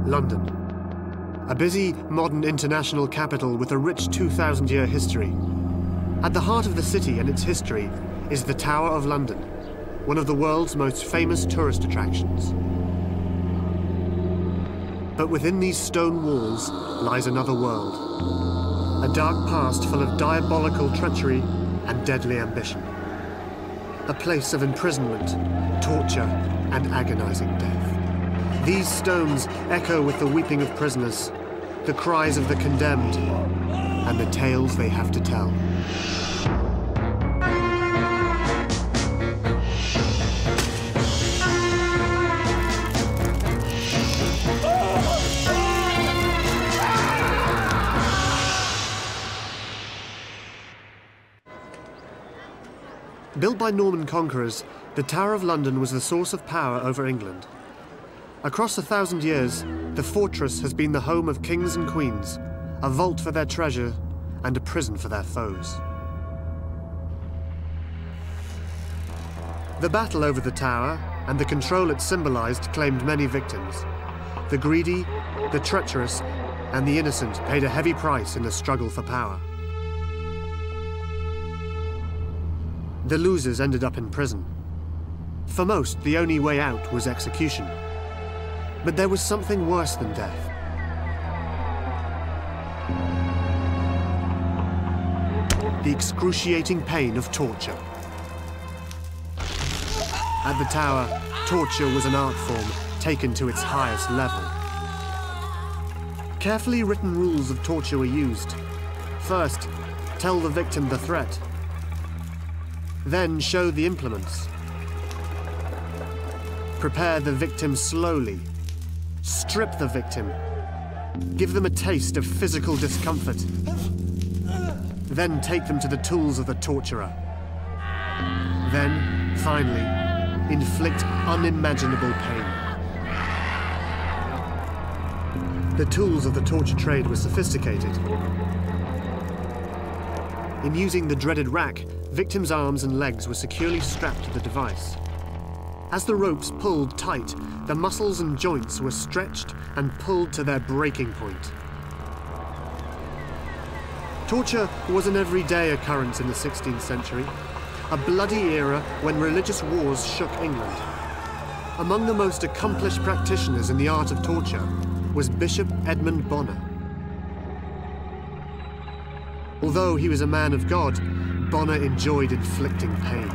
London. A busy, modern international capital with a rich 2,000-year history. At the heart of the city and its history is the Tower of London, one of the world's most famous tourist attractions. But within these stone walls lies another world. A dark past full of diabolical treachery and deadly ambition. A place of imprisonment, torture, and agonizing death. These stones echo with the weeping of prisoners, the cries of the condemned, and the tales they have to tell. Built by Norman conquerors, the Tower of London was the source of power over England. Across 1,000 years, the fortress has been the home of kings and queens, a vault for their treasure and a prison for their foes. The battle over the tower and the control it symbolized claimed many victims. The greedy, the treacherous, and the innocent paid a heavy price in the struggle for power. The losers ended up in prison. For most, the only way out was execution. But there was something worse than death. The excruciating pain of torture. At the tower, torture was an art form taken to its highest level. Carefully written rules of torture were used. First, tell the victim the threat. Then show the implements. Prepare the victim slowly. Strip the victim. Give them a taste of physical discomfort. Then take them to the tools of the torturer. Then, finally, inflict unimaginable pain. The tools of the torture trade were sophisticated. In using the dreaded rack, victims' arms and legs were securely strapped to the device. As the ropes pulled tight, the muscles and joints were stretched and pulled to their breaking point. Torture was an everyday occurrence in the 16th century, a bloody era when religious wars shook England. Among the most accomplished practitioners in the art of torture was Bishop Edmund Bonner. Although he was a man of God, Bonner enjoyed inflicting pain.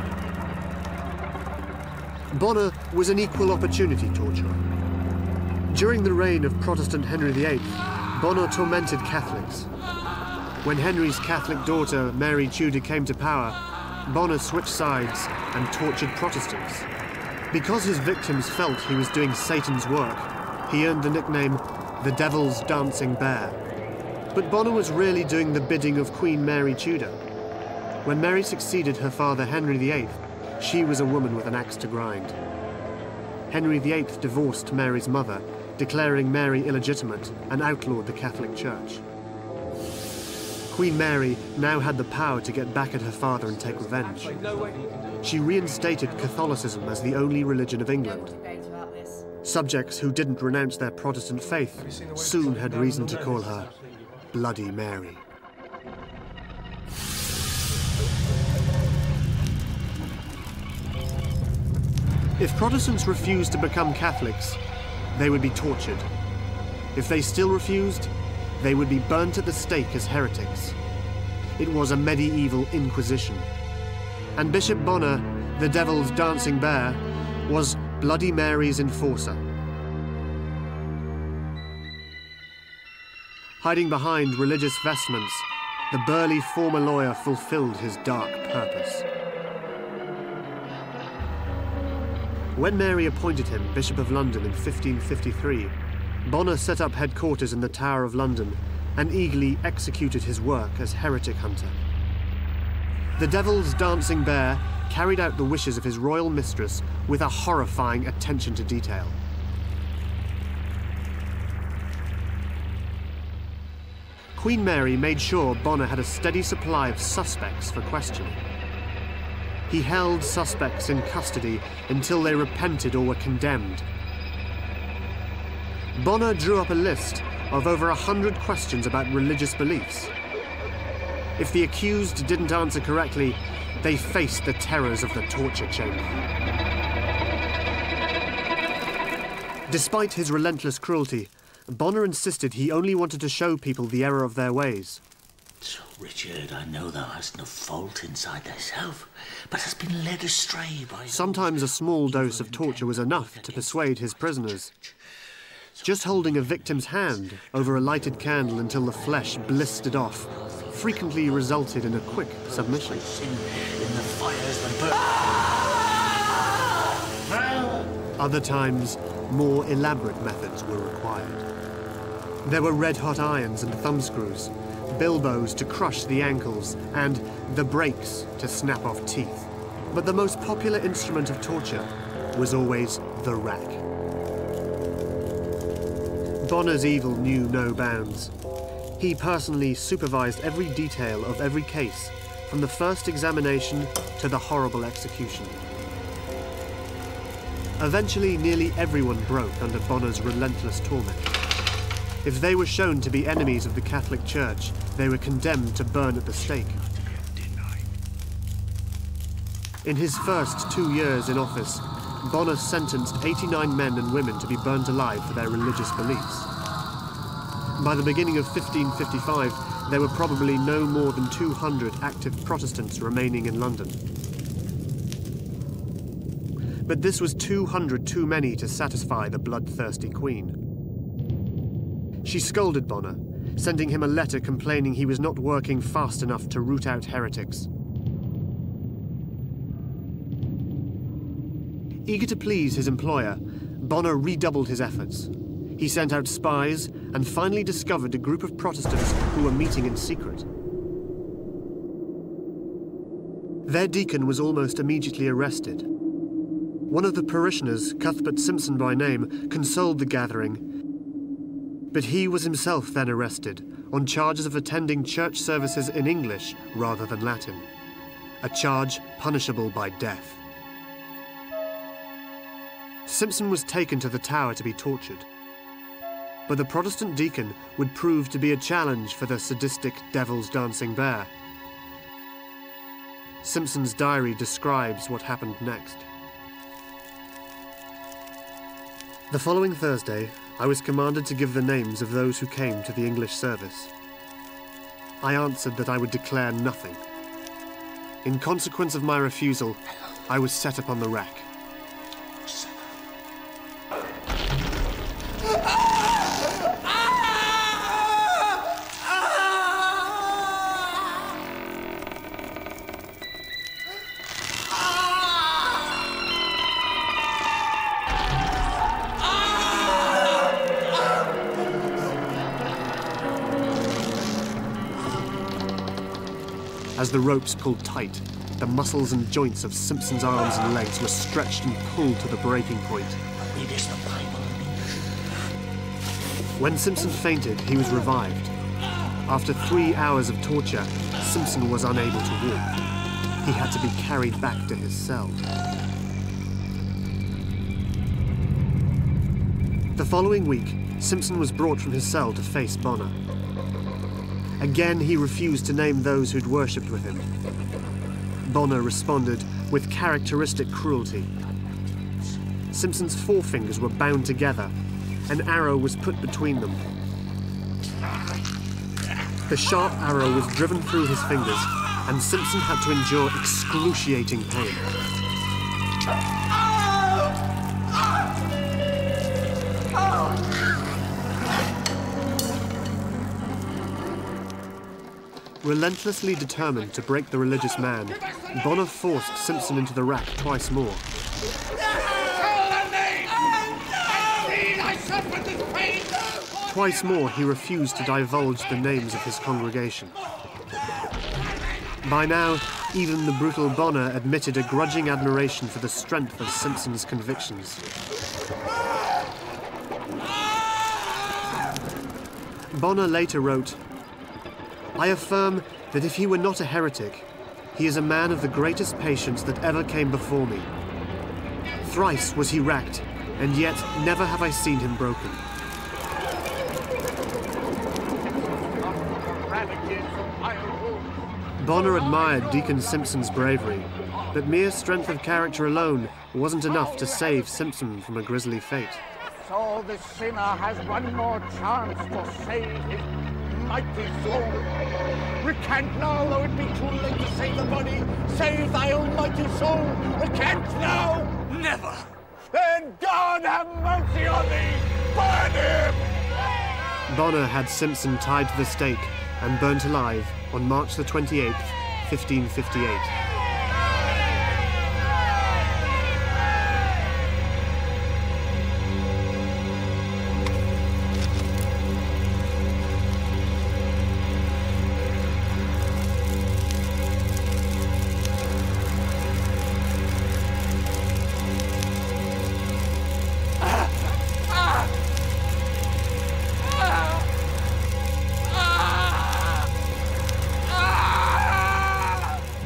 Bonner was an equal opportunity torturer. During the reign of Protestant Henry VIII, Bonner tormented Catholics. When Henry's Catholic daughter, Mary Tudor, came to power, Bonner switched sides and tortured Protestants. Because his victims felt he was doing Satan's work, he earned the nickname the Devil's Dancing Bear. But Bonner was really doing the bidding of Queen Mary Tudor. When Mary succeeded her father Henry VIII, she was a woman with an axe to grind. Henry VIII divorced Mary's mother, declaring Mary illegitimate and outlawed the Catholic Church. Queen Mary now had the power to get back at her father and take revenge. She reinstated Catholicism as the only religion of England. Subjects who didn't renounce their Protestant faith soon had reason to call her Bloody Mary. If Protestants refused to become Catholics, they would be tortured. If they still refused, they would be burnt at the stake as heretics. It was a medieval inquisition. And Bishop Bonner, the Devil's Dancing Bear, was Bloody Mary's enforcer. Hiding behind religious vestments, the burly former lawyer fulfilled his dark purpose. When Mary appointed him Bishop of London in 1553, Bonner set up headquarters in the Tower of London and eagerly executed his work as heretic hunter. The Devil's Dancing Bear carried out the wishes of his royal mistress with a horrifying attention to detail. Queen Mary made sure Bonner had a steady supply of suspects for questioning. He held suspects in custody until they repented or were condemned. Bonner drew up a list of over 100 questions about religious beliefs. If the accused didn't answer correctly, they faced the terrors of the torture chamber. Despite his relentless cruelty, Bonner insisted he only wanted to show people the error of their ways. So, Richard, I know thou hast no fault inside thyself, but hast been led astray by... Sometimes a small dose of torture was enough to persuade his prisoners. Just holding a victim's hand over a lighted candle until the flesh blistered off frequently resulted in a quick submission. In the fires that burn. Other times, more elaborate methods were required. There were red-hot irons and thumbscrews, bilboes to crush the ankles, and the brakes to snap off teeth. But the most popular instrument of torture was always the rack. Bonner's evil knew no bounds. He personally supervised every detail of every case, from the first examination to the horrible execution. Eventually, nearly everyone broke under Bonner's relentless torment. If they were shown to be enemies of the Catholic Church, they were condemned to burn at the stake. In his first 2 years in office, Bonner sentenced 89 men and women to be burnt alive for their religious beliefs. By the beginning of 1555, there were probably no more than 200 active Protestants remaining in London. But this was 200 too many to satisfy the bloodthirsty Queen. She scolded Bonner, sending him a letter complaining he was not working fast enough to root out heretics. Eager to please his employer, Bonner redoubled his efforts. He sent out spies and finally discovered a group of Protestants who were meeting in secret. Their deacon was almost immediately arrested. One of the parishioners, Cuthbert Simpson by name, consoled the gathering, but he was himself then arrested on charges of attending church services in English rather than Latin, a charge punishable by death. Simpson was taken to the Tower to be tortured. But the Protestant deacon would prove to be a challenge for the sadistic Devil's Dancing Bear. Simpson's diary describes what happened next. The following Thursday, I was commanded to give the names of those who came to the English service. I answered that I would declare nothing. In consequence of my refusal, I was set upon the rack. As the ropes pulled tight, the muscles and joints of Simpson's arms and legs were stretched and pulled to the breaking point. When Simpson fainted, he was revived. After 3 hours of torture, Simpson was unable to walk. He had to be carried back to his cell. The following week, Simpson was brought from his cell to face Bonner. Again, he refused to name those who'd worshipped with him. Bonner responded with characteristic cruelty. Simpson's forefingers were bound together. An arrow was put between them. The sharp arrow was driven through his fingers, and Simpson had to endure excruciating pain. Relentlessly determined to break the religious man, Bonner forced Simpson into the rack twice more. Twice more, he refused to divulge the names of his congregation. By now, even the brutal Bonner admitted a grudging admiration for the strength of Simpson's convictions. Bonner later wrote, "I affirm that if he were not a heretic, he is a man of the greatest patience that ever came before me. Thrice was he racked, and yet never have I seen him broken. Bonner admired Deacon Simpson's bravery, but mere strength of character alone wasn't enough to save Simpson from a grisly fate. So the sinner has one more chance to save his mighty soul. Recant now, though it be too late to save the body. Save thy almighty soul. Recant now. Never! Then God have mercy on thee. Burn him! Bonner had Simpson tied to the stake and burnt alive on March the 28th, 1558.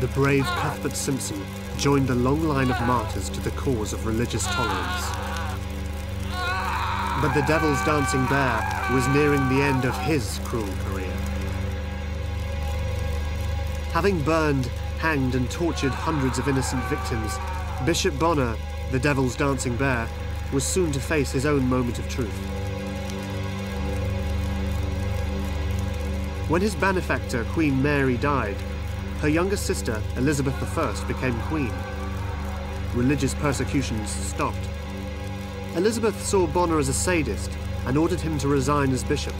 The brave Cuthbert Simpson joined the long line of martyrs to the cause of religious tolerance. But the Devil's Dancing Bear was nearing the end of his cruel career. Having burned, hanged and tortured hundreds of innocent victims, Bishop Bonner, the Devil's Dancing Bear, was soon to face his own moment of truth. When his benefactor, Queen Mary, died, her younger sister, Elizabeth I, became queen. Religious persecutions stopped. Elizabeth saw Bonner as a sadist and ordered him to resign as bishop.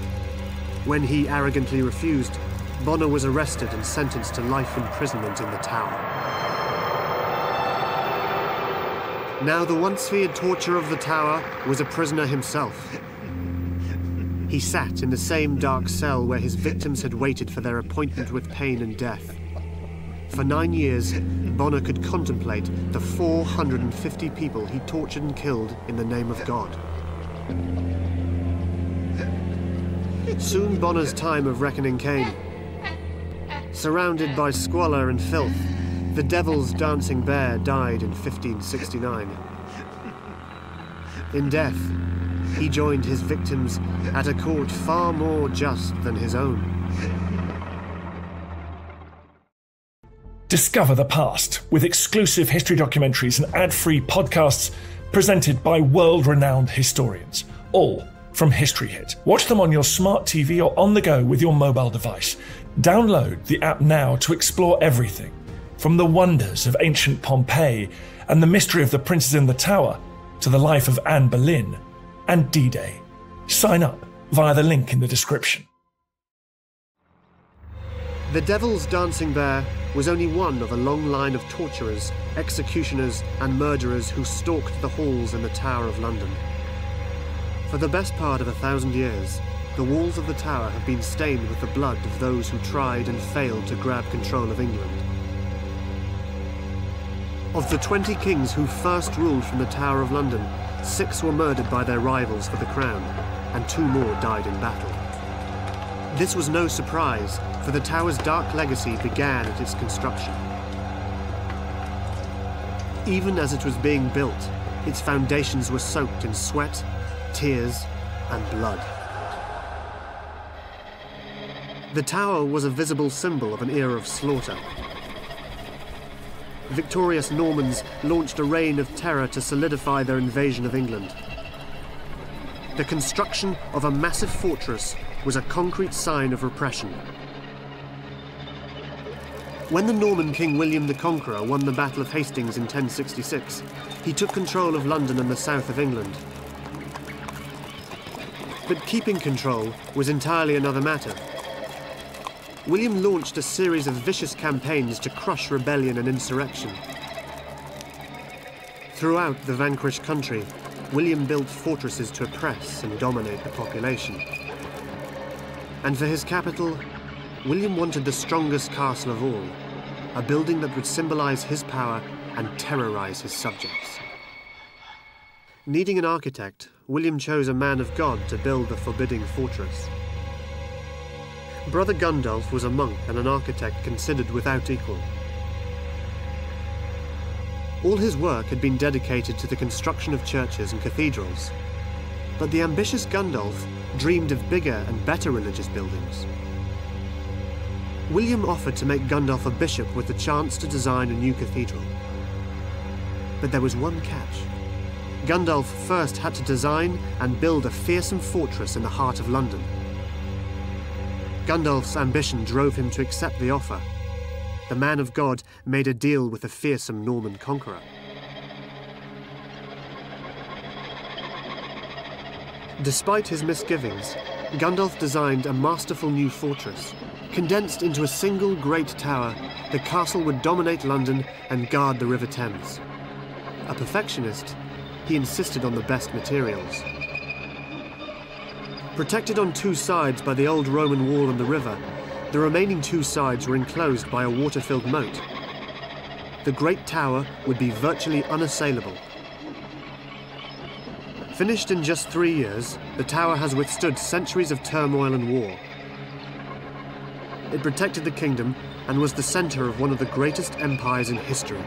When he arrogantly refused, Bonner was arrested and sentenced to life imprisonment in the Tower. Now the once feared torturer of the Tower was a prisoner himself. He sat in the same dark cell where his victims had waited for their appointment with pain and death. For 9 years, Bonner could contemplate the 450 people he tortured and killed in the name of God. Soon Bonner's time of reckoning came. Surrounded by squalor and filth, the Devil's Dancing Bear died in 1569. In death, he joined his victims at a court far more just than his own. Discover the past with exclusive history documentaries and ad-free podcasts presented by world-renowned historians, all from History Hit. Watch them on your smart TV or on the go with your mobile device. Download the app now to explore everything, from the wonders of ancient Pompeii and the mystery of the princes in the Tower to the life of Anne Boleyn and D-Day. Sign up via the link in the description. The Devil's Dancing Bear was only one of a long line of torturers, executioners and murderers who stalked the halls in the Tower of London. For the best part of 1,000 years, the walls of the Tower have been stained with the blood of those who tried and failed to grab control of England. Of the 20 kings who first ruled from the Tower of London, 6 were murdered by their rivals for the crown, and 2 more died in battle. This was no surprise, for the Tower's dark legacy began at its construction. Even as it was being built, its foundations were soaked in sweat, tears, and blood. The Tower was a visible symbol of an era of slaughter. Victorious Normans launched a reign of terror to solidify their invasion of England. The construction of a massive fortress was a concrete sign of repression. When the Norman King William the Conqueror won the Battle of Hastings in 1066, he took control of London and the south of England. But keeping control was entirely another matter. William launched a series of vicious campaigns to crush rebellion and insurrection. Throughout the vanquished country, William built fortresses to oppress and dominate the population. And for his capital, William wanted the strongest castle of all, a building that would symbolize his power and terrorize his subjects. Needing an architect, William chose a man of God to build the forbidding fortress. Brother Gundulf was a monk and an architect considered without equal. All his work had been dedicated to the construction of churches and cathedrals, but the ambitious Gundulf dreamed of bigger and better religious buildings. William offered to make Gundulf a bishop with the chance to design a new cathedral. But there was one catch. Gundulf first had to design and build a fearsome fortress in the heart of London. Gundulf's ambition drove him to accept the offer. The man of God made a deal with the fearsome Norman conqueror. Despite his misgivings, Gundulf designed a masterful new fortress. Condensed into a single great tower, the castle would dominate London and guard the River Thames. A perfectionist, he insisted on the best materials. Protected on two sides by the old Roman wall and the river, the remaining two sides were enclosed by a water-filled moat. The great tower would be virtually unassailable. Finished in just 3 years, the tower has withstood centuries of turmoil and war. It protected the kingdom and was the center of one of the greatest empires in history.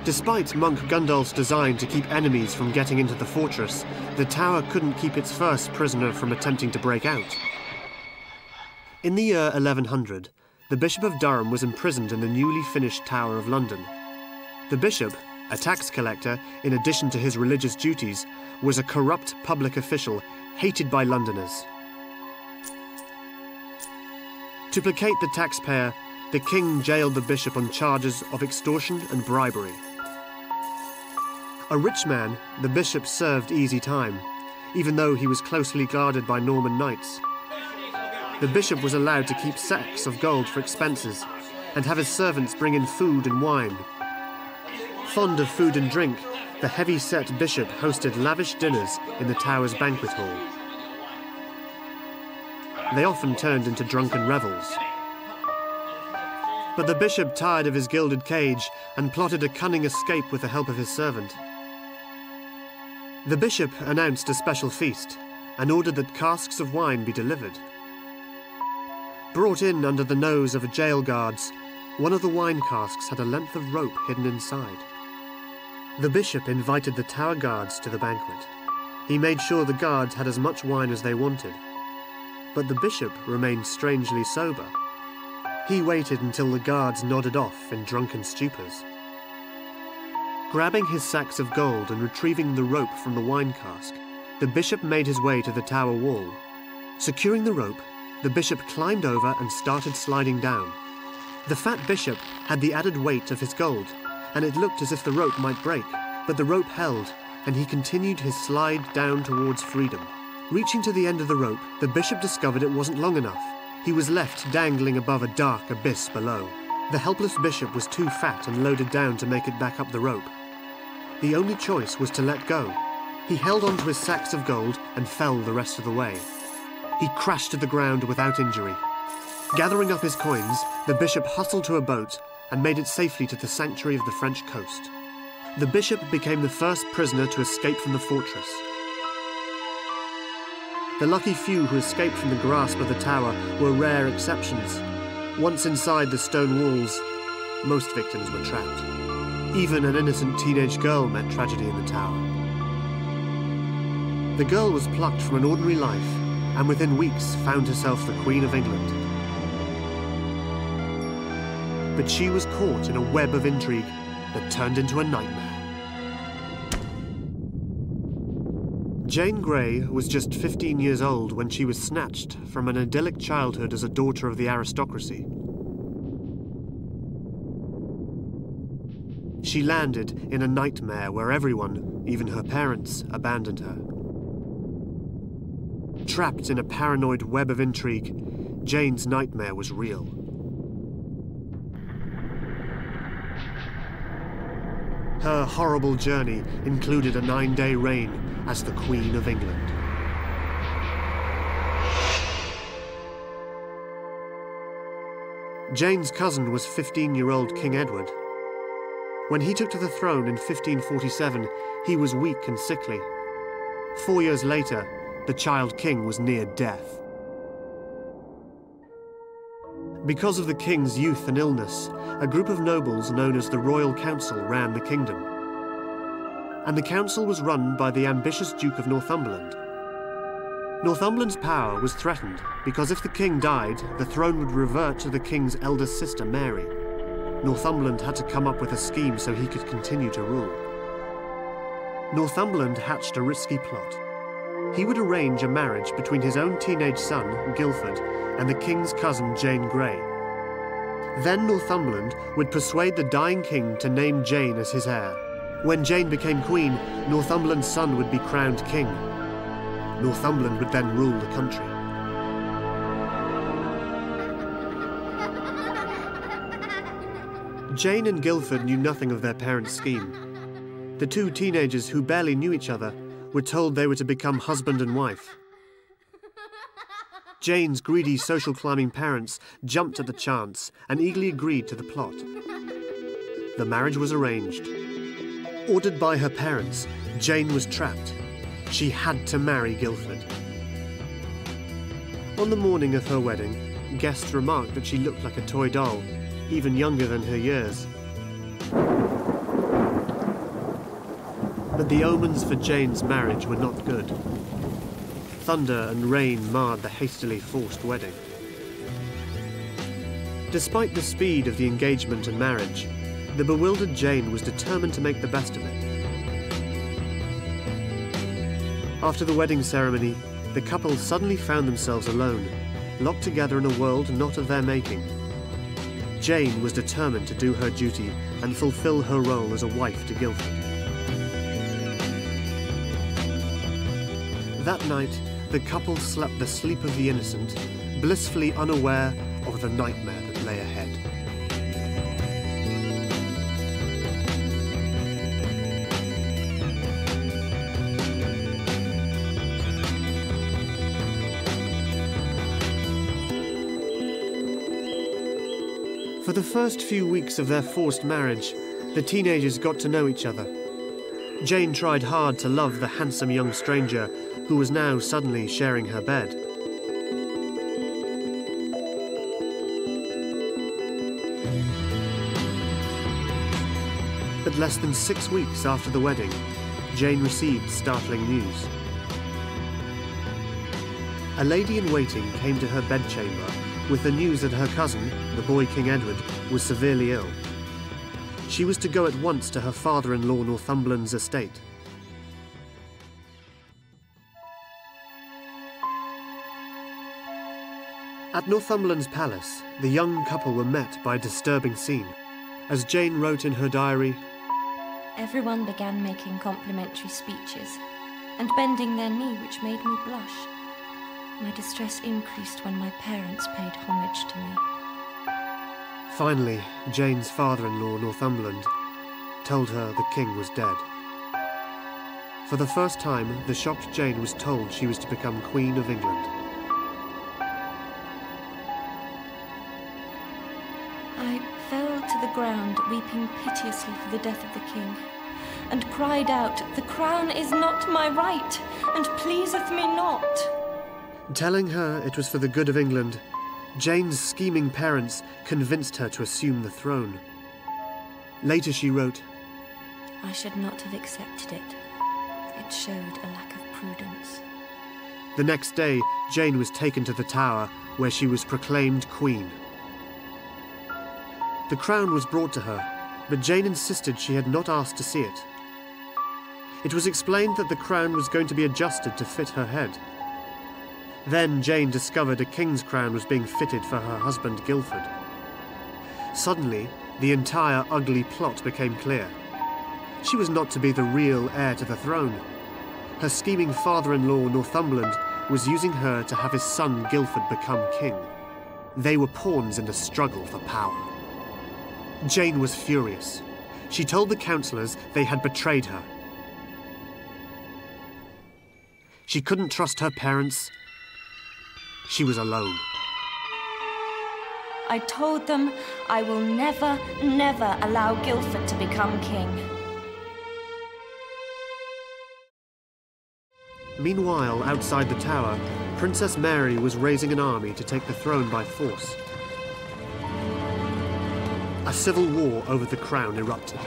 Despite Monk Gundulf's design to keep enemies from getting into the fortress, the tower couldn't keep its first prisoner from attempting to break out. In the year 1100, the Bishop of Durham was imprisoned in the newly finished Tower of London. The bishop, a tax collector in addition to his religious duties, was a corrupt public official hated by Londoners. To placate the taxpayer, the king jailed the bishop on charges of extortion and bribery. A rich man, the bishop served easy time, even though he was closely guarded by Norman knights. The bishop was allowed to keep sacks of gold for expenses and have his servants bring in food and wine. Fond of food and drink, the heavy-set bishop hosted lavish dinners in the tower's banquet hall. They often turned into drunken revels. But the bishop tired of his gilded cage and plotted a cunning escape with the help of his servant. The bishop announced a special feast and ordered that casks of wine be delivered. Brought in under the nose of jail guards, one of the wine casks had a length of rope hidden inside. The bishop invited the tower guards to the banquet. He made sure the guards had as much wine as they wanted. But the bishop remained strangely sober. He waited until the guards nodded off in drunken stupors. Grabbing his sacks of gold and retrieving the rope from the wine cask, the bishop made his way to the tower wall. Securing the rope, the bishop climbed over and started sliding down. The fat bishop had the added weight of his gold, and it looked as if the rope might break, but the rope held, and he continued his slide down towards freedom. Reaching to the end of the rope, the bishop discovered it wasn't long enough. He was left dangling above a dark abyss below. The helpless bishop was too fat and loaded down to make it back up the rope. The only choice was to let go. He held onto his sacks of gold and fell the rest of the way. He crashed to the ground without injury. Gathering up his coins, the bishop hustled to a boat and made it safely to the sanctuary of the French coast. The bishop became the first prisoner to escape from the fortress. The lucky few who escaped from the grasp of the tower were rare exceptions. Once inside the stone walls, most victims were trapped. Even an innocent teenage girl met tragedy in the tower. The girl was plucked from an ordinary life and within weeks found herself the Queen of England. But she was caught in a web of intrigue that turned into a nightmare. Jane Grey was just 15 years old when she was snatched from an idyllic childhood as a daughter of the aristocracy. She landed in a nightmare where everyone, even her parents, abandoned her. Trapped in a paranoid web of intrigue, Jane's nightmare was real. Her horrible journey included a 9-day reign as the Queen of England. Jane's cousin was 15-year-old King Edward. When he took to the throne in 1547, he was weak and sickly. 4 years later, the child king was near death. Because of the king's youth and illness, a group of nobles known as the Royal Council ran the kingdom. And the council was run by the ambitious Duke of Northumberland. Northumberland's power was threatened because if the king died, the throne would revert to the king's eldest sister, Mary. Northumberland had to come up with a scheme so he could continue to rule. Northumberland hatched a risky plot. He would arrange a marriage between his own teenage son, Guildford, and the king's cousin, Jane Grey. Then Northumberland would persuade the dying king to name Jane as his heir. When Jane became queen, Northumberland's son would be crowned king. Northumberland would then rule the country. Jane and Guildford knew nothing of their parents' scheme. The two teenagers who barely knew each other were told they were to become husband and wife. Jane's greedy social climbing parents jumped at the chance and eagerly agreed to the plot. The marriage was arranged. Ordered by her parents, Jane was trapped. She had to marry Guildford. On the morning of her wedding, guests remarked that she looked like a toy doll, even younger than her years. But the omens for Jane's marriage were not good. Thunder and rain marred the hastily forced wedding. Despite the speed of the engagement and marriage, the bewildered Jane was determined to make the best of it. After the wedding ceremony, the couple suddenly found themselves alone, locked together in a world not of their making. Jane was determined to do her duty and fulfill her role as a wife to Guildford. That night, the couple slept the sleep of the innocent, blissfully unaware of the nightmare that lay ahead. For the first few weeks of their forced marriage, the teenagers got to know each other. Jane tried hard to love the handsome young stranger who was now suddenly sharing her bed. But less than 6 weeks after the wedding, Jane received startling news. A lady-in-waiting came to her bedchamber with the news that her cousin, the boy King Edward, was severely ill. She was to go at once to her father-in-law Northumberland's estate. At Northumberland's palace, the young couple were met by a disturbing scene. As Jane wrote in her diary, "Everyone began making complimentary speeches and bending their knee, which made me blush. My distress increased when my parents paid homage to me." Finally, Jane's father-in-law, Northumberland, told her the king was dead. For the first time, the shocked Jane was told she was to become Queen of England. I fell to the ground, weeping piteously for the death of the king, and cried out, "The crown is not my right, and pleaseth me not." Telling her it was for the good of England, Jane's scheming parents convinced her to assume the throne. Later she wrote, "I should not have accepted it. It showed a lack of prudence." The next day, Jane was taken to the Tower, where she was proclaimed Queen. The crown was brought to her, but Jane insisted she had not asked to see it. It was explained that the crown was going to be adjusted to fit her head. Then Jane discovered a king's crown was being fitted for her husband Guildford. Suddenly, the entire ugly plot became clear. She was not to be the real heir to the throne. Her scheming father-in-law Northumberland was using her to have his son Guildford become king. They were pawns in the struggle for power. Jane was furious. She told the councillors they had betrayed her. She couldn't trust her parents. She was alone. I told them I will never, never allow Guildford to become king. Meanwhile, outside the Tower, Princess Mary was raising an army to take the throne by force. A civil war over the crown erupted.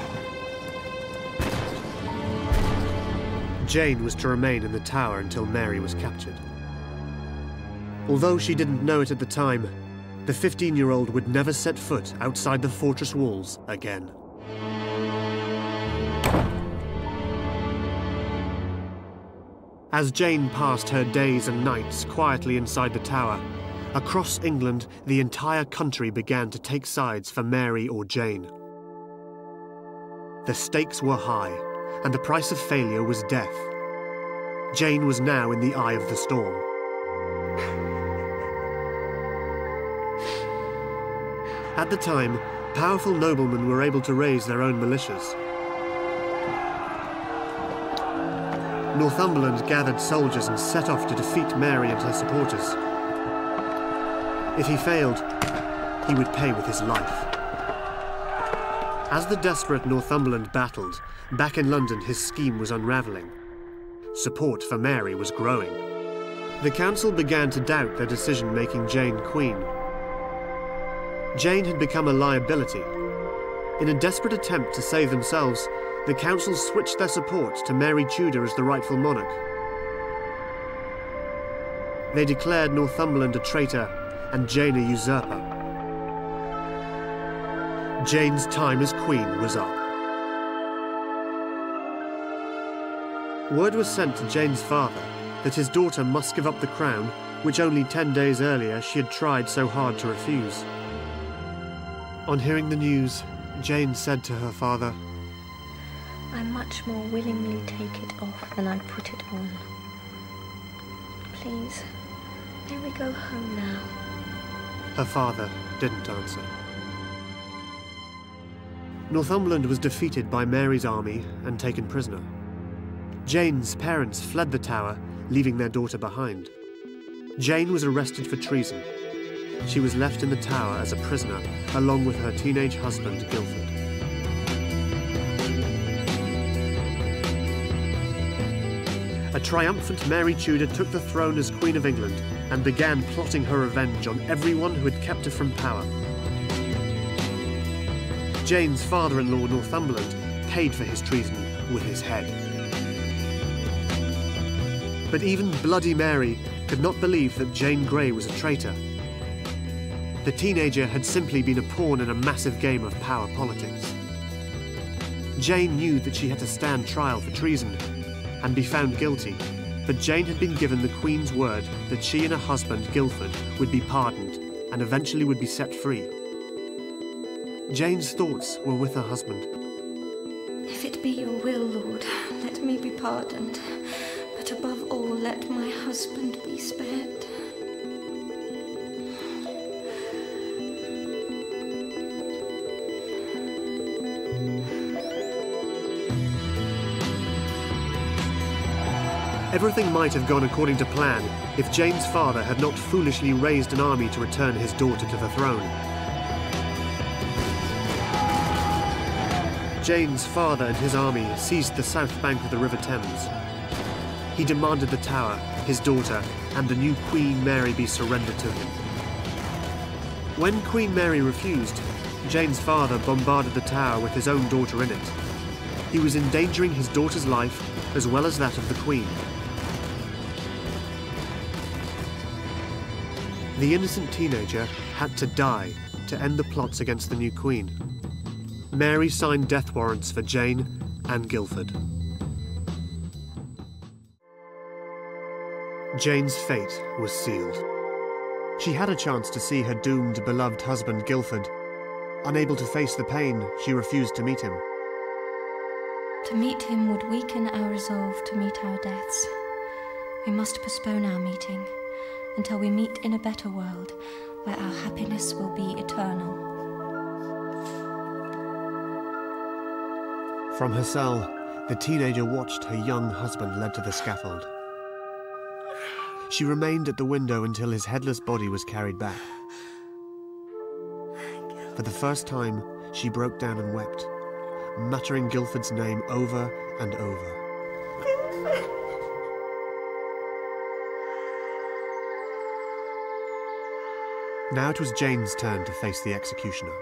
Jane was to remain in the Tower until Mary was captured. Although she didn't know it at the time, the 15-year-old would never set foot outside the fortress walls again. As Jane passed her days and nights quietly inside the tower, across England, the entire country began to take sides for Mary or Jane. The stakes were high, and the price of failure was death. Jane was now in the eye of the storm. At the time, powerful noblemen were able to raise their own militias. Northumberland gathered soldiers and set off to defeat Mary and her supporters. If he failed, he would pay with his life. As the desperate Northumberland battled, back in London his scheme was unravelling. Support for Mary was growing. The council began to doubt their decision making Jane queen. Jane had become a liability. In a desperate attempt to save themselves, the council switched their support to Mary Tudor as the rightful monarch. They declared Northumberland a traitor and Jane a usurper. Jane's time as queen was up. Word was sent to Jane's father that his daughter must give up the crown, which only 10 days earlier she had tried so hard to refuse. On hearing the news, Jane said to her father, "I much more willingly take it off than I put it on. Please, may we go home now?" Her father didn't answer. Northumberland was defeated by Mary's army and taken prisoner. Jane's parents fled the tower, leaving their daughter behind. Jane was arrested for treason. She was left in the tower as a prisoner, along with her teenage husband, Guildford. A triumphant Mary Tudor took the throne as Queen of England and began plotting her revenge on everyone who had kept her from power. Jane's father-in-law, Northumberland, paid for his treason with his head. But even Bloody Mary could not believe that Jane Grey was a traitor. The teenager had simply been a pawn in a massive game of power politics. Jane knew that she had to stand trial for treason and be found guilty, but Jane had been given the Queen's word that she and her husband, Guildford, would be pardoned and eventually would be set free. Jane's thoughts were with her husband. "If it be your will, Lord, let me be pardoned, but above all, let my husband be spared." Everything might have gone according to plan if Jane's father had not foolishly raised an army to return his daughter to the throne. Jane's father and his army seized the south bank of the River Thames. He demanded the tower, his daughter, and the new Queen Mary be surrendered to him. When Queen Mary refused, Jane's father bombarded the tower with his own daughter in it. He was endangering his daughter's life as well as that of the Queen. The innocent teenager had to die to end the plots against the new Queen. Mary signed death warrants for Jane and Guildford. Jane's fate was sealed. She had a chance to see her doomed, beloved husband Guildford. Unable to face the pain, she refused to meet him. To meet him would weaken our resolve to meet our deaths. We must postpone our meeting until we meet in a better world where our happiness will be eternal. From her cell, the teenager watched her young husband led to the scaffold. She remained at the window until his headless body was carried back. For the first time, she broke down and wept, muttering Guildford's name over and over. Now it was Jane's turn to face the executioner.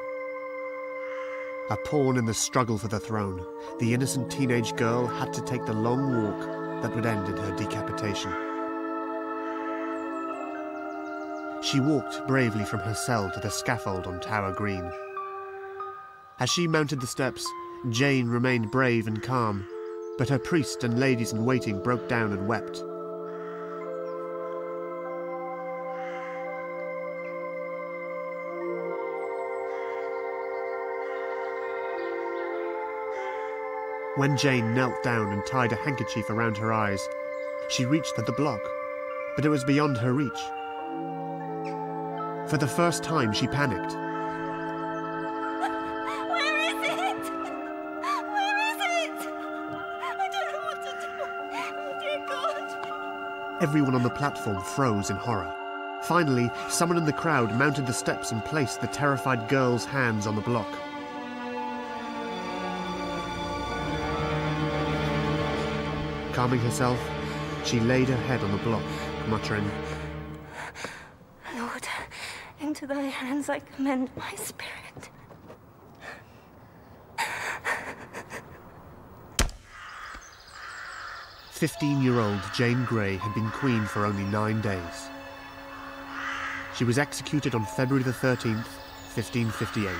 A pawn in the struggle for the throne, the innocent teenage girl had to take the long walk that would end in her decapitation. She walked bravely from her cell to the scaffold on Tower Green. As she mounted the steps, Jane remained brave and calm, but her priest and ladies-in-waiting broke down and wept. When Jane knelt down and tied a handkerchief around her eyes, she reached for the block, but it was beyond her reach. For the first time, she panicked. Where is it? Where is it? I don't know what to do. Oh, dear God. Everyone on the platform froze in horror. Finally, someone in the crowd mounted the steps and placed the terrified girl's hands on the block. Calming herself, she laid her head on the block, muttering, Lord, into thy hands I commend my spirit. "15-year-old Jane Grey had been queen for only 9 days. She was executed on February the 13th, 1558.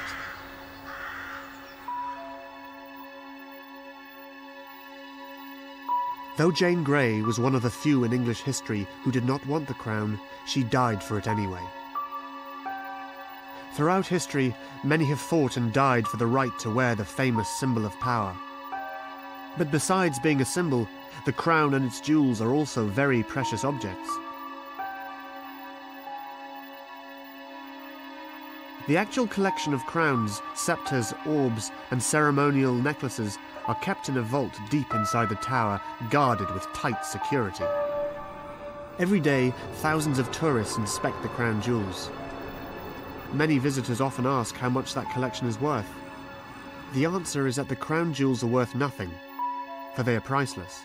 Though Jane Grey was one of the few in English history who did not want the crown, she died for it anyway. Throughout history, many have fought and died for the right to wear the famous symbol of power. But besides being a symbol, the crown and its jewels are also very precious objects. The actual collection of crowns, scepters, orbs, and ceremonial necklaces are kept in a vault deep inside the tower, guarded with tight security. Every day, thousands of tourists inspect the crown jewels. Many visitors often ask how much that collection is worth. The answer is that the crown jewels are worth nothing, for they are priceless.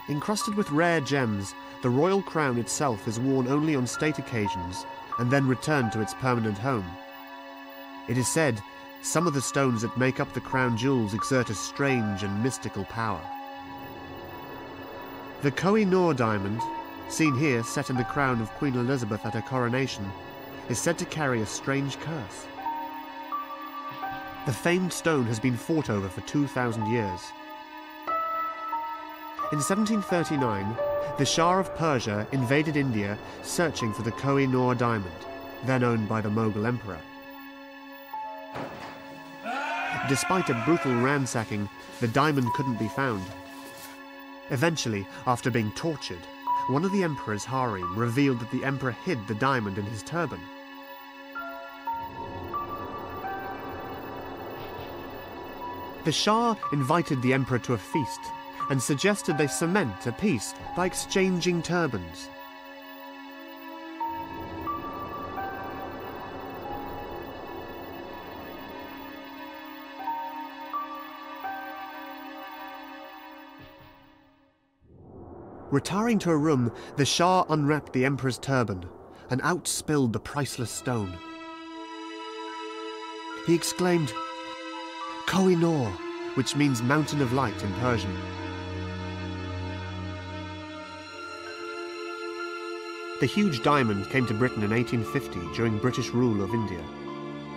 Encrusted with rare gems, the royal crown itself is worn only on state occasions and then returned to its permanent home. It is said some of the stones that make up the crown jewels exert a strange and mystical power. The Koh-i-Noor diamond, seen here set in the crown of Queen Elizabeth at her coronation, is said to carry a strange curse. The famed stone has been fought over for 2,000 years. In 1739, the Shah of Persia invaded India searching for the Koh-i-Noor diamond, then owned by the Mughal emperor. Despite a brutal ransacking, the diamond couldn't be found. Eventually, after being tortured, one of the emperor's harem revealed that the emperor hid the diamond in his turban. The Shah invited the emperor to a feast and suggested they cement a peace by exchanging turbans. Retiring to a room, the Shah unwrapped the emperor's turban and out spilled the priceless stone. He exclaimed, "Koh-i-Noor," which means mountain of light in Persian. The huge diamond came to Britain in 1850 during British rule of India.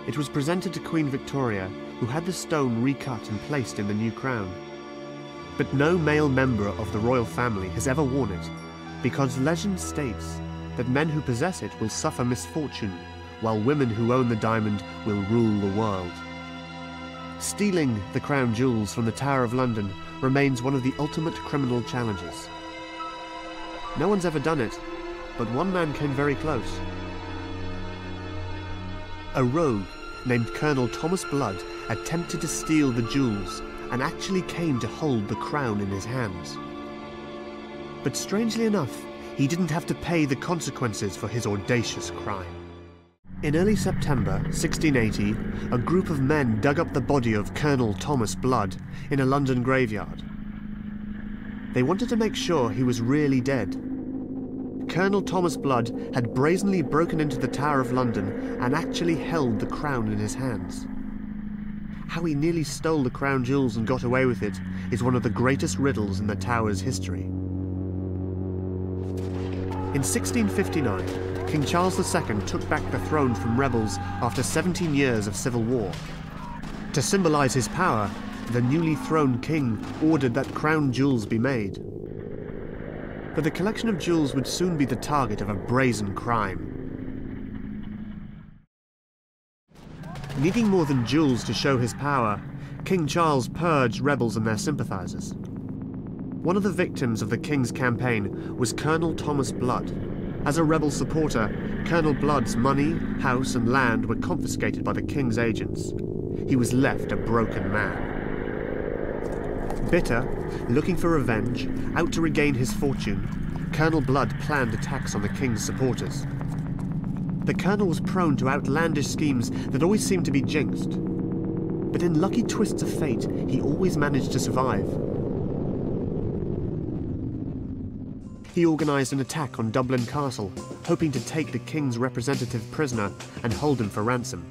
It was presented to Queen Victoria, who had the stone recut and placed in the new crown. But no male member of the royal family has ever worn it, because legend states that men who possess it will suffer misfortune, while women who own the diamond will rule the world. Stealing the crown jewels from the Tower of London remains one of the ultimate criminal challenges. No one's ever done it, but one man came very close. A rogue named Colonel Thomas Blood attempted to steal the jewels and actually came to hold the crown in his hands. But strangely enough, he didn't have to pay the consequences for his audacious crime. In early September 1680, a group of men dug up the body of Colonel Thomas Blood in a London graveyard. They wanted to make sure he was really dead. Colonel Thomas Blood had brazenly broken into the Tower of London and actually held the crown in his hands. How he nearly stole the crown jewels and got away with it is one of the greatest riddles in the Tower's history. In 1659, King Charles II took back the throne from rebels after 17 years of civil war. To symbolize his power, the newly throned king ordered that crown jewels be made. But the collection of jewels would soon be the target of a brazen crime. Needing more than jewels to show his power, King Charles purged rebels and their sympathizers. One of the victims of the king's campaign was Colonel Thomas Blood. As a rebel supporter, Colonel Blood's money, house and land were confiscated by the king's agents. He was left a broken man. Bitter, looking for revenge, out to regain his fortune, Colonel Blood planned attacks on the king's supporters. The colonel was prone to outlandish schemes that always seemed to be jinxed. But in lucky twists of fate, he always managed to survive. He organised an attack on Dublin Castle, hoping to take the king's representative prisoner and hold him for ransom.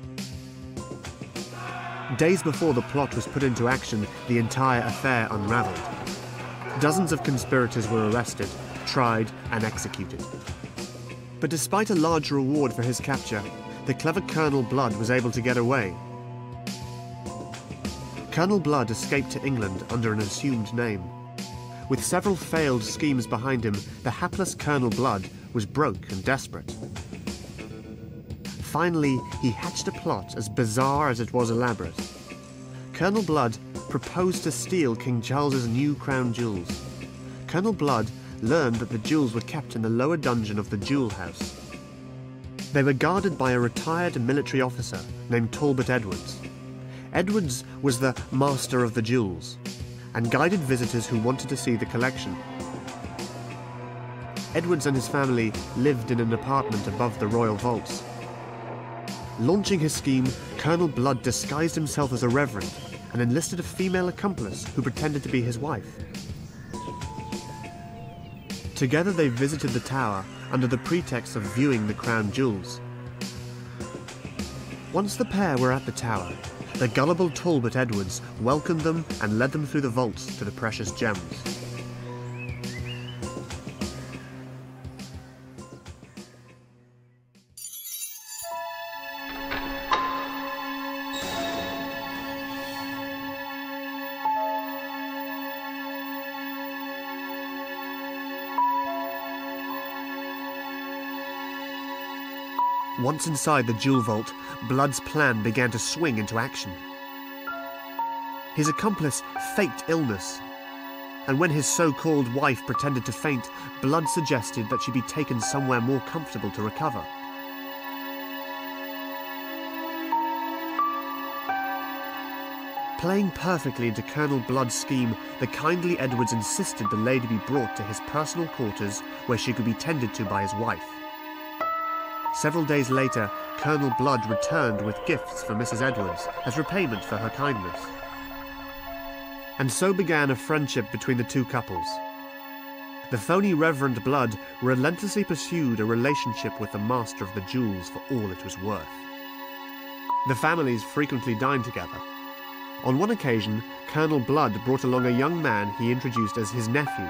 Days before the plot was put into action, the entire affair unravelled. Dozens of conspirators were arrested, tried and executed. But despite a large reward for his capture, the clever Colonel Blood was able to get away. Colonel Blood escaped to England under an assumed name. With several failed schemes behind him, the hapless Colonel Blood was broke and desperate. Finally, he hatched a plot as bizarre as it was elaborate. Colonel Blood proposed to steal King Charles's new crown jewels. Colonel Blood learned that the jewels were kept in the lower dungeon of the Jewel House. They were guarded by a retired military officer named Talbot Edwards. Edwards was the master of the jewels and guided visitors who wanted to see the collection. Edwards and his family lived in an apartment above the royal vaults. Launching his scheme, Colonel Blood disguised himself as a reverend and enlisted a female accomplice who pretended to be his wife. Together they visited the tower under the pretext of viewing the crown jewels. Once the pair were at the tower, the gullible Talbot Edwards welcomed them and led them through the vaults to the precious gems. Once inside the jewel vault, Blood's plan began to swing into action. His accomplice faked illness, and when his so-called wife pretended to faint, Blood suggested that she be taken somewhere more comfortable to recover. Playing perfectly into Colonel Blood's scheme, the kindly Edwards insisted the lady be brought to his personal quarters where she could be tended to by his wife. Several days later, Colonel Blood returned with gifts for Mrs. Edwards as repayment for her kindness. And so began a friendship between the two couples. The phony Reverend Blood relentlessly pursued a relationship with the master of the jewels for all it was worth. The families frequently dined together. On one occasion, Colonel Blood brought along a young man he introduced as his nephew.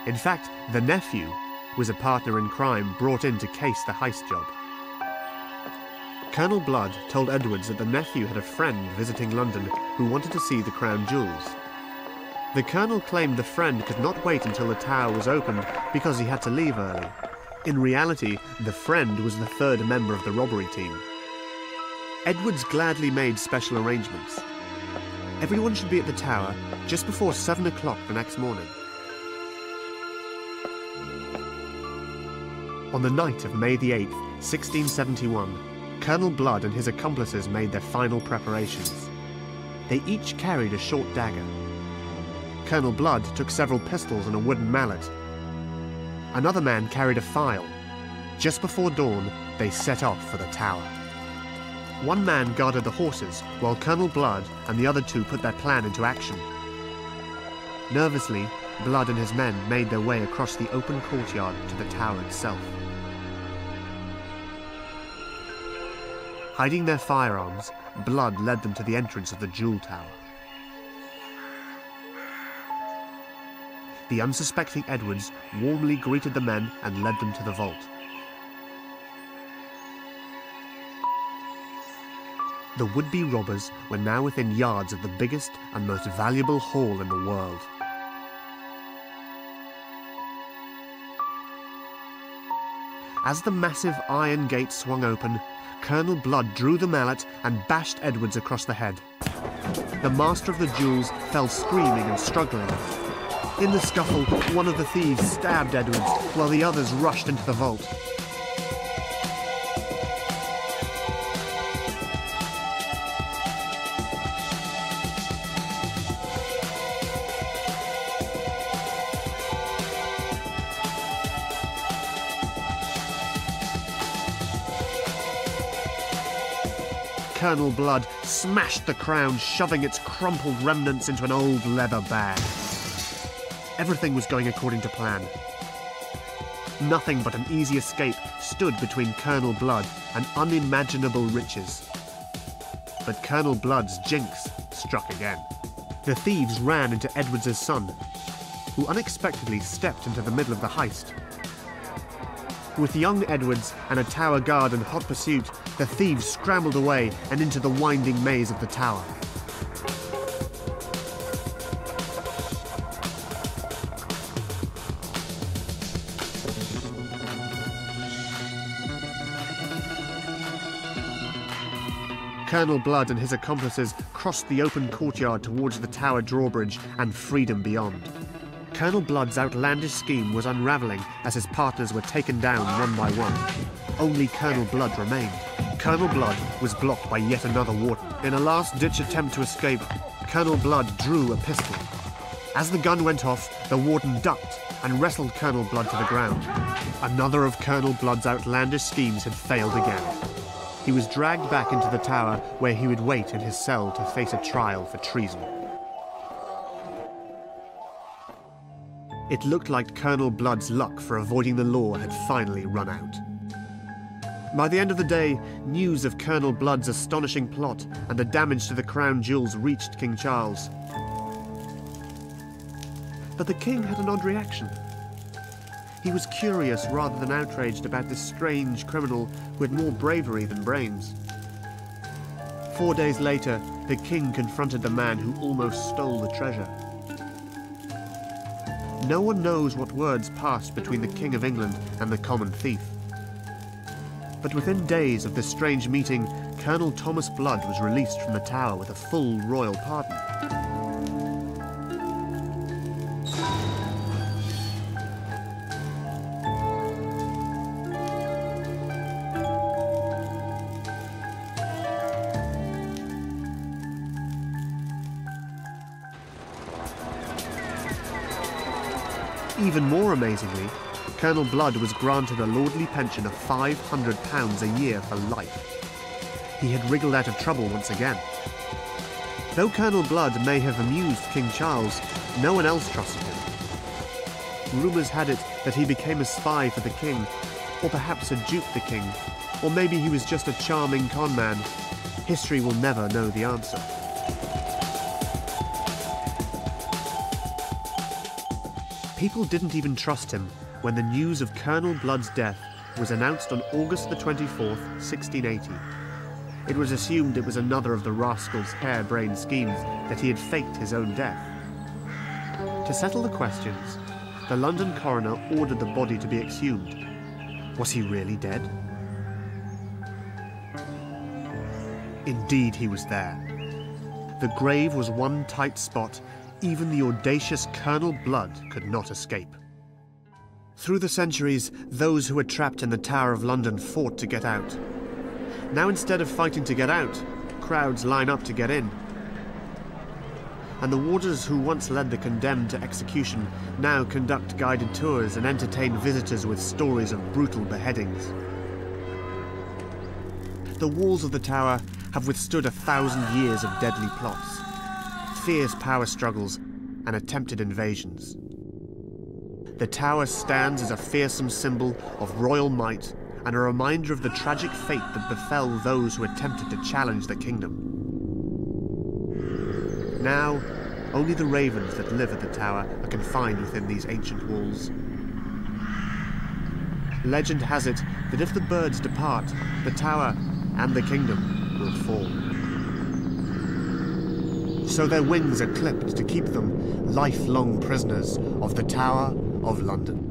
In fact, the nephew was a partner in crime brought in to case the heist job. Colonel Blood told Edwards that the nephew had a friend visiting London who wanted to see the crown jewels. The colonel claimed the friend could not wait until the tower was opened because he had to leave early. In reality, the friend was the third member of the robbery team. Edwards gladly made special arrangements. Everyone should be at the tower just before 7 o'clock the next morning. On the night of May the 8th, 1671, Colonel Blood and his accomplices made their final preparations. They each carried a short dagger. Colonel Blood took several pistols and a wooden mallet. Another man carried a file. Just before dawn, they set off for the tower. One man guarded the horses, while Colonel Blood and the other two put their plan into action. Nervously, Blood and his men made their way across the open courtyard to the tower itself. Hiding their firearms, Blood led them to the entrance of the jewel tower. The unsuspecting Edwards warmly greeted the men and led them to the vault. The would-be robbers were now within yards of the biggest and most valuable haul in the world. As the massive iron gate swung open, Colonel Blood drew the mallet and bashed Edwards across the head. The master of the jewels fell screaming and struggling. In the scuffle, one of the thieves stabbed Edwards while the others rushed into the vault. Colonel Blood smashed the crown, shoving its crumpled remnants into an old leather bag. Everything was going according to plan. Nothing but an easy escape stood between Colonel Blood and unimaginable riches. But Colonel Blood's jinx struck again. The thieves ran into Edwards' son, who unexpectedly stepped into the middle of the heist. With young Edwards and a tower guard in hot pursuit, the thieves scrambled away and into the winding maze of the tower. Colonel Blood and his accomplices crossed the open courtyard towards the tower drawbridge and freedom beyond. Colonel Blood's outlandish scheme was unravelling as his partners were taken down one by one. Only Colonel Blood remained. Colonel Blood was blocked by yet another warden. In a last-ditch attempt to escape, Colonel Blood drew a pistol. As the gun went off, the warden ducked and wrestled Colonel Blood to the ground. Another of Colonel Blood's outlandish schemes had failed again. He was dragged back into the tower where he would wait in his cell to face a trial for treason. It looked like Colonel Blood's luck for avoiding the law had finally run out. By the end of the day, news of Colonel Blood's astonishing plot and the damage to the crown jewels reached King Charles. But the king had an odd reaction. He was curious rather than outraged about this strange criminal who had more bravery than brains. 4 days later, the king confronted the man who almost stole the treasure. No one knows what words passed between the King of England and the common thief. But within days of this strange meeting, Colonel Thomas Blood was released from the tower with a full royal pardon. Even more amazingly, Colonel Blood was granted a lordly pension of £500 a year for life. He had wriggled out of trouble once again. Though Colonel Blood may have amused King Charles, no one else trusted him. Rumours had it that he became a spy for the king, or perhaps had duped the king, or maybe he was just a charming con man. History will never know the answer. People didn't even trust him when the news of Colonel Blood's death was announced on August the 24th, 1680. It was assumed it was another of the rascal's harebrained schemes that he had faked his own death. To settle the questions, the London coroner ordered the body to be exhumed. Was he really dead? Indeed he was there. The grave was one tight spot even the audacious Colonel Blood could not escape. Through the centuries, those who were trapped in the Tower of London fought to get out. Now instead of fighting to get out, crowds line up to get in. And the warders who once led the condemned to execution now conduct guided tours and entertain visitors with stories of brutal beheadings. The walls of the tower have withstood 1,000 years of deadly plots, fierce power struggles, and attempted invasions. The tower stands as a fearsome symbol of royal might and a reminder of the tragic fate that befell those who attempted to challenge the kingdom. Now, Only the ravens that live at the tower are confined within these ancient walls. Legend has it that if the birds depart, the tower and the kingdom will fall. So their wings are clipped to keep them lifelong prisoners of the Tower of London.